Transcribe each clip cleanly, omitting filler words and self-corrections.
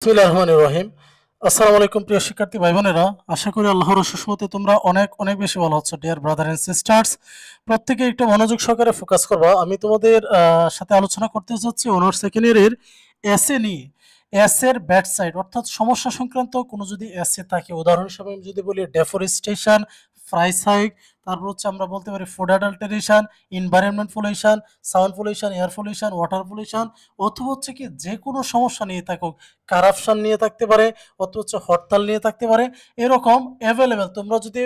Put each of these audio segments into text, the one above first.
বিসমিল্লাহির রহমানির রহিম। আসসালামু আলাইকুম প্রিয় শিক্ষার্থী ভাই বোনেরা, আশা করি আল্লাহর অশেষ রহমতে তোমরা অনেক অনেক বেশি ভালো আছো। ডিয়ার ব্রাদার এন্ড সিস্টার্স, প্রত্যেকে একটু মনোযোগ সহকারে ফোকাস করবা। আমি তোমাদের সাথে আলোচনা করতে যাচ্ছি অনার্স সেকেন্ড ইয়ারের এসএ নিয়ে। এসএর ব্যাড সাইড অর্থাৎ সমস্যা সংক্রান্ত কোনো যদি এসএ থাকে, উদাহরণ হিসেবে আমি যদি বলি ডেফরেস্টেশন, প্রাইস হাইক, তারপর হচ্ছে আমরা বলতে পারি food adulteration, environment pollution, sound pollution, air pollution, water pollution, অথবা হচ্ছে কি যে কোনো সমস্যা নিয়ে থাকুক, কারাপশন নিয়ে থাকতে পারে, অথবা হচ্ছে হরতাল নিয়ে থাকতে পারে, এরকম অ্যাভেলেবেল। তোমরা যদি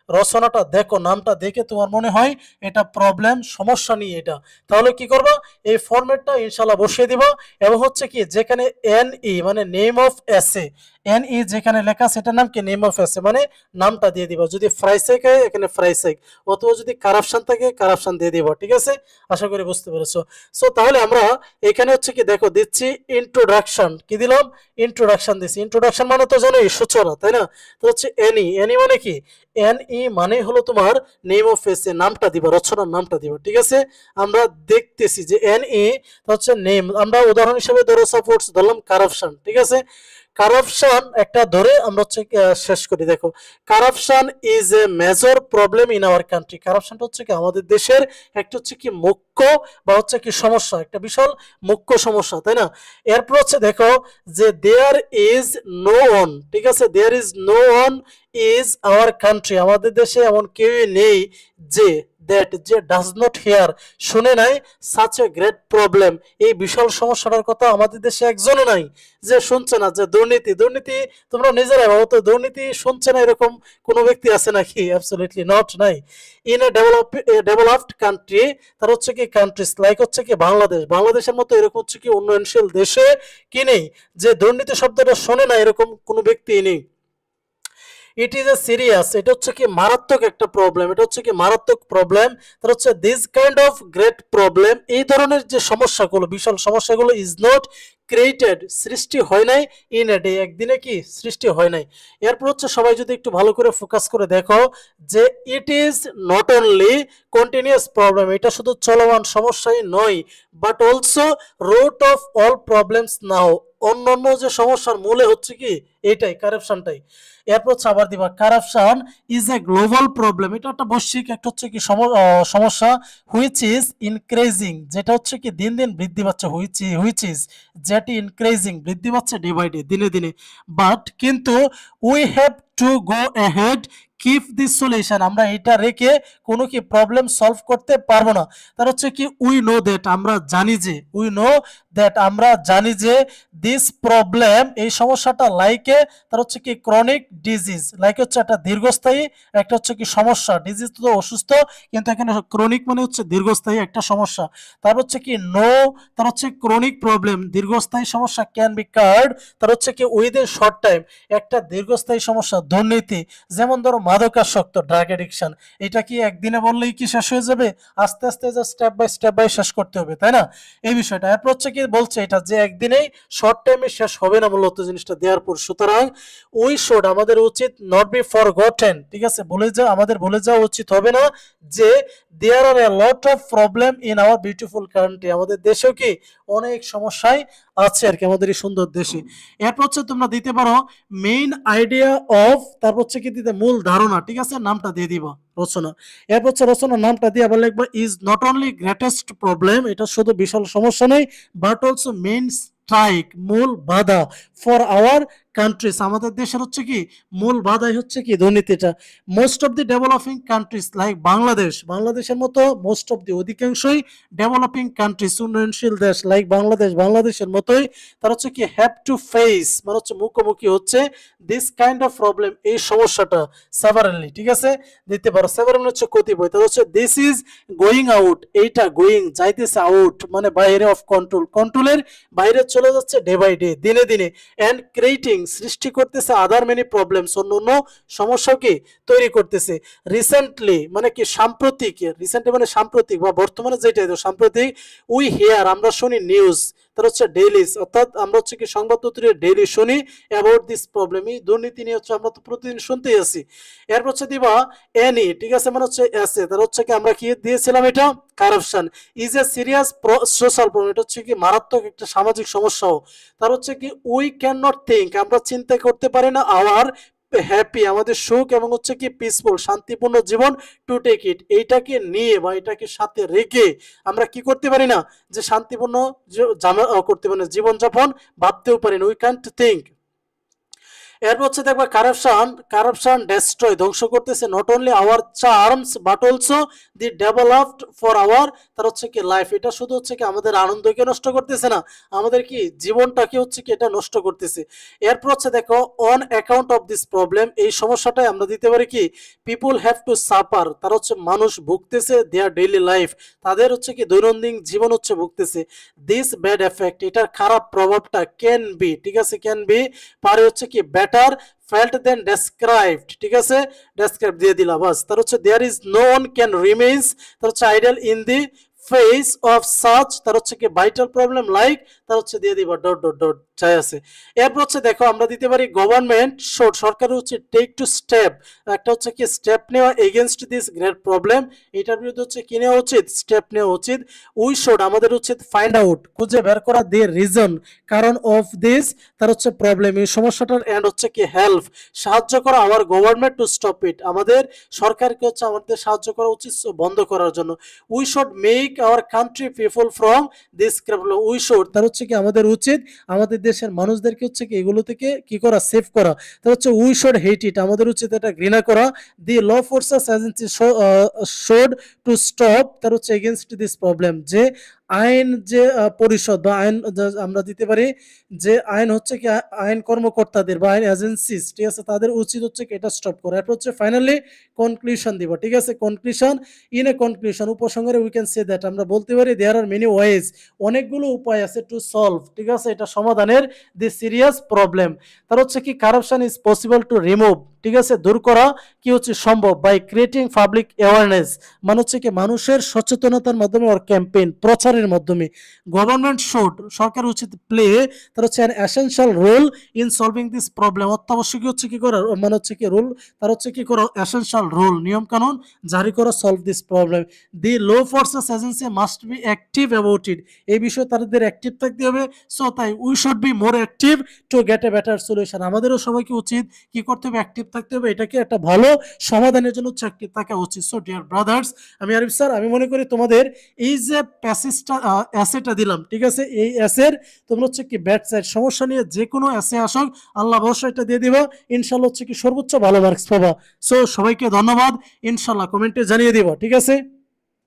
রচনাটা দেখো, নামটা দেখে তোমার মনে হয় এটা প্রবলেম, সমস্যা নিয়ে এটা, তাহলে কি করবা, এই ফরম্যাটটা ইনশাল্লাহ বসিয়ে দিবা। এবং হচ্ছে কি যেখানে এনই মানে নেম অফ এসে, এনই যেখানে লেখা সেটার নাম কি নেম অফ এসে মানে নামটা দিয়ে দিবা। যদি ফ্রাইসেক হয় এখানে ফ্রাইসেক, অথবা যদি কারাপশন থাকে কারাপশন দিয়ে দিবা। ঠিক আছে, আশা করি বুঝতে পেরেছো। সো তাহলে আমরা এখানে হচ্ছে কি দেখো দিচ্ছি ইন্ট্রোডাকশন, কি দিলাম, ইন্ট্রোডাকশন দিচ্ছি। ইন্ট্রোডাকশন মানে তো জানোই সূচনা, তাই না? তো হচ্ছে এনই, এনই মানে কি, এনই মানে হলো তোমার নেম অফ এসে, নামটা দিবা, রচনার নামটা দিবা। ঠিক আছে, আমরা দেখতেছি যে এনই হচ্ছে নেম। আমরা উদাহরণ হিসেবে ধরো সাপোজ ধরলাম কারাপশন। ঠিক আছে, কারাপশন একটা ধরে আমরা হচ্ছে শেষ করি। দেখো, corruption is a major problem in our country. কারাপশনটা হচ্ছে কি আমাদের দেশের একটা হচ্ছে কি মুখ্য বা হচ্ছে কি সমস্যা, একটা বিশাল মুখ্য সমস্যা, তাই না? এরপর হচ্ছে দেখো যে দেয়ার ইজ নো ওয়ান, ঠিক আছে, there is no one is our country, আমাদের দেশে এমন কেউই নেই যে দ্যাট যে ডাজ নট হিয়ার, শুনে নাই, সাচ এ গ্রেট প্রবলেম, এই বিশাল সমস্যাটার কথা আমাদের দেশে একজনও নাই যে শুনছে না। যে দুর্নীতি, দুর্নীতি তোমরা নিজেরাই ভাবো তো, দুর্নীতি শুনছে না এরকম কোনো ব্যক্তি আছে নাকি? অ্যাবসলিউটলি নট, নাই। ইন এ ডেভেলপড কান্ট্রি, তার হচ্ছে কি কান্ট্রিজ লাইক হচ্ছে কি বাংলাদেশ, বাংলাদেশের মতো এরকম হচ্ছে কি উন্নয়নশীল দেশে কি নেই যে দুর্নীতি শব্দটা শোনে না এরকম কোনো ব্যক্তি নেই। ইট ইজ এ সিরিয়াস, এটা হচ্ছে কি মারাত্মক একটা প্রবলেম, এটা হচ্ছে কি মারাত্মক প্রবলেম। তার হচ্ছে this kind of great problem, এই ধরনের যে সমস্যাগুলো, বিশাল সমস্যাগুলো, ইজ নট ক্রিয়েটেড, সৃষ্টি হয় নাই, ইন এ ডে, একদিনে কি সৃষ্টি হয় নাই। এরপর হচ্ছে সবাই যদি একটু ভালো করে ফোকাস করে দেখো যে it is not only continuous problem, এটা শুধু চলমান সমস্যাই নয়, but also root of all problems now, অন্যান্য যে সমস্যার মূলে হচ্ছে কি এটাই, কারাপশনটাই। এরপর হচ্ছে আবার দিবা corruption is A global problem, এটা একটা বৈশ্বিক একটা হচ্ছে কি সমস্যা, হুইচ ইজ ইনক্রিজিং, যেটা হচ্ছে কি দিন দিন বৃদ্ধি পাচ্ছে, হুইচ ইজ যেটি ইনক্রিজিং বৃদ্ধি পাচ্ছে ডে বাই ডে, দিনে দিনে। বাট কিন্তু we have to go ahead keep this solution, আমরা এটা রেখে কোনো কি প্রবলেম সলভ করতে পারবো না। তার হচ্ছে কি উই নো দ্যাট, আমরা জানি যে, উই নো দ্যাট আমরা জানি যে, দিস প্রবলেম এই সমস্যাটা লাইকে, তার হচ্ছে কি ক্রনিক ডিজিজ, লাইক হচ্ছে একটা দীর্ঘস্থায়ী একটা হচ্ছে কি সমস্যা, ডিজিজ তো অসুস্থ, কিন্তু এখানে ক্রনিক মানে হচ্ছে দীর্ঘস্থায়ী একটা সমস্যা। তার হচ্ছে কি নো, তার হচ্ছে ক্রনিক প্রবলেম দীর্ঘস্থায়ী সমস্যা, ক্যান বি কার্ড, তার হচ্ছে কি উইদিন শর্ট টাইম, একটা দীর্ঘস্থায়ী সমস্যা দুর্নীতি, যেমন ধরো মাদকাসক্ত, ড্রাগ এডিকশন, এটা কি একদিনে বললেই কি শেষ হয়ে যাবে? আস্তে আস্তে যা স্টেপ বাই শেষ করতে হবে, তাই না? এই বিষয়টা এরপর হচ্ছে কি বলছে এটা যে একদিনেই শর্ট টাইমে শেষ হবে না মূলত জিনিসটা দেওয়ার পর। সুতরাং উই শুড, আমাদের উচিত, নট বি ফরগটেন, ঠিক আছে, আমাদের ভুলে যাওয়া উচিত হবে না যে there are a lot of problem in our beautiful country, আমাদের দেশেও কি অনেক সমস্যায় আছে আর কি, আমাদের এই সুন্দর দেশে। এরপর হচ্ছে তোমরা দিতে পারো মেইন আইডিয়া অফ, তারপর হচ্ছে কি দিতে মূল ধারণা, ঠিক আছে, নামটা দিয়ে দিবা রচনা। এরপর হচ্ছে রচনার নামটা দিয়ে আবার লিখবা is not only greatest problem, এটা শুধু বিশাল সমস্যা নেই, বাট অলসো মেইন স্ট্রাইক, মূল বাধা, ফর আওয়ার কান্ট্রিজ, আমাদের দেশের হচ্ছে কি মূল বাধাই হচ্ছে কি দুর্নীতিটা। Most of the developing countries like Bangladesh, বাংলাদেশের মতো মোস্ট অফ দি অধিকাংশই ডেভেলপিং কান্ট্রিজ উন্নয়নশীল দেশ লাইক বাংলাদেশ, বাংলাদেশের মতোই তার হচ্ছে কি হ্যাভ টু ফেস মানে হচ্ছে মুখোমুখি হচ্ছে দিস কাইন্ড অফ প্রবলেম, এই সমস্যাটা সেভারেলি, ঠিক আছে, দিতে পারো। সেভারেল হচ্ছে কতিপয়, তার হচ্ছে দিস ইজ গোয়িং আউট, এইটা গোয়িং যাইতেছে, আউট মানে বাইরে, অফ কন্ট্রোল, কন্ট্রোলের বাইরে চলে যাচ্ছে ডে বাই ডে, দিনে দিনে, এন্ড ক্রিয়েটিং সৃষ্টি করতেছে আদার মেনি প্রবলেমস, অন্য সমস্যাকে তৈরি করতেছে। রিসেন্টলি মানে কি সাম্প্রতিক, রিসেন্টলি মানে সাম্প্রতিক বা বর্তমানে যেটা সাম্প্রতিক, উই হিয়ার আমরা শুনি নিউজ, তার হচ্ছে ডেইলিস, অর্থাৎ আমরা হচ্ছে কি সংবাদপত্রে ডেইলি শুনি অ্যাবাউট দিস প্রবলেম, এই দুর্নীতি নিয়ে হচ্ছে আমরা তো প্রতিদিন শুনতেই আছি। এরপর হচ্ছে দিবা এনি, ঠিক আছে, মানে হচ্ছে এসে, তার হচ্ছে কি আমরা কি দিয়েছিলাম এটা, corruption is A serious social problem, এটা হচ্ছে কি মারাত্মক একটা সামাজিক সমস্যা সমস্যাও। তার হচ্ছে কি উই ক্যান নট থিঙ্ক, আমরা চিন্তা করতে পারি না আওয়ার হ্যাপি, আমাদের সুখ এবং হচ্ছে কি পিসফুল শান্তিপূর্ণ জীবন টু টেক ইট, এইটাকে নিয়ে বা এটাকে সাথে রেখে আমরা কি করতে পারি না, যে শান্তিপূর্ণ করতে পারি না, জীবনযাপন ভাবতেও পারি না, উই ক্যান্ট থিঙ্ক। এরপর হচ্ছে দেখবা কারাপশন ডেস্ট্রয়, ধ্বংস করতেছে not only hour charms but also the developed for our, তার হচ্ছে কি লাইফ, এটা শুধু হচ্ছে কি আমাদের আনন্দকে নষ্ট করতেছে না, আমাদের কি জীবনটাকে হচ্ছে কি এটা নষ্ট করতেছে। এরপর হচ্ছে দেখো on account of this problem, এই সমস্যাটাই আমরা দিতে পারি কি পিপুল হ্যাভ টু সাফার, তার হচ্ছে মানুষ ভুগতেছে দেয়ার ডেইলি লাইফ, তাদের হচ্ছে কি দৈনন্দিন জীবন হচ্ছে ভুগতেছে। দিস ব্যাড এফেক্ট, এটার খারাপ প্রভাবটা ক্যান বি, ঠিক আছে, ক্যান বি পারে হচ্ছে কি বেটার ফেল্ট দেন ডেসক্রাইবড, ঠিক আছে, ডেসক্রাইব দিয়ে দিলা বাস। তার হচ্ছে there is no one can remains, তার হচ্ছে idle in the face of such, তার হচ্ছে কি ভাইটাল প্রবলেম লাইক, তার হচ্ছে দিয়ে দিবা ডট ডট ডট চাই আছে। এরপর হচ্ছে দেখো আমরা দিতে পারি গভর্নমেন্ট শোড, সরকার হচ্ছে টেক টু স্টেপ, একটা হচ্ছে কি স্টেপ নেওয়া এগেনস্ট দিস গ্রেট প্রবলেম, এটার বিরুদ্ধে হচ্ছে কি নেওয়া উচিত, স্টেপ নেওয়া উচিত। উই শুড, আমাদের উচিত ফাইন্ড আউট, খুঁজে বের করা দি রিজন, কারণ অফ দিস, তার হচ্ছে প্রবলেম, এই সমস্যাটার, এন্ড হচ্ছে কি হেল্প, সাহায্য করা hour government to stop it, আমাদের সরকারকে হচ্ছে আমাদের সাহায্য করা উচিত বন্ধ করার জন্য। We should make our country people from this problem, we should, তার হচ্ছে কি আমাদের উচিত আমাদের দেশের মানুষদেরকে হচ্ছে কি এগুলো থেকে কি করা, সেভ করা, তার হচ্ছে উই শুড হেট ইট, আমাদের উচিত এটা ঘৃণা করা। The law forces agency should to stop, তার হচ্ছে এগেনস্ট দিস প্রবলেম, যে আইন যে পরিষদ বা আইন আমরা দিতে পারি যে আইন হচ্ছে কি আইন কর্মকর্তাদের বা আইন এজেন্সিস, ঠিক আছে, তাদের উচিত হচ্ছে কি এটা স্টপ করা। এরপর হচ্ছে ফাইনালি কনক্লুশন দিব, ঠিক আছে, কনক্লুশন, ইন এ কনক্লুশন, উপসংহারে উই ক্যান সে দ্যাট, আমরা বলতে পারি দেয়ার আর মেনি ওয়েজ, অনেকগুলো উপায় আছে টু সলভ, ঠিক আছে, এটা সমাধানের দি সিরিয়াস প্রবলেম। তার হচ্ছে কি corruption is possible to remove, ঠিক আছে, দূর করা কি হচ্ছে সম্ভব, বাই ক্রিয়েটিং পাবলিক অ্যাওয়ারনেস, মানে হচ্ছে কি মানুষের সচেতনতার মাধ্যমে ওর ক্যাম্পেইন প্রচারের মাধ্যমে। গভর্নমেন্ট শুড, সরকার উচিত প্লে, তার হচ্ছে an essential role in solving this problem, অত্যাবশ্যকীয় হচ্ছে কি করার, মানে হচ্ছে কি রোল, তার হচ্ছে কি করা এসেনশিয়াল রোল, নিয়ম কানুন জারি করা, solve this problem. The law forces agency must be active about it, এই বিষয়ে তাদের অ্যাক্টিভ থাকতে হবে। সো তাই we should be more active to get a better solution, আমাদেরও সবাইকে উচিত কি করতে হবে, অ্যাক্টিভ থাকতে হবে, এটাকে একটা ভালো সমাধানের জন্য হচ্ছে অ্যাক্টিভ থাকা উচিত। সো ডিয়ার ব্রাদার্স, আমি আরিফ স্যার, আমি মনে করি তোমাদের এই যে প্যাসেজটা অ্যাসেটা দিলাম, ঠিক আছে, এই অ্যাসের তোমরা হচ্ছে কি ব্যাট সাইড সমস্যা নিয়ে যে কোনো অ্যাসে আসো, আল্লাহ ভরসা এটা দিয়ে দিবা, ইনশাল্লাহ হচ্ছে কি সর্বোচ্চ ভালো মার্কস পাবা। সো সবাইকে ধন্যবাদ, ইনশাল্লাহ কমেন্টে জানিয়ে দিবা, ঠিক আছে।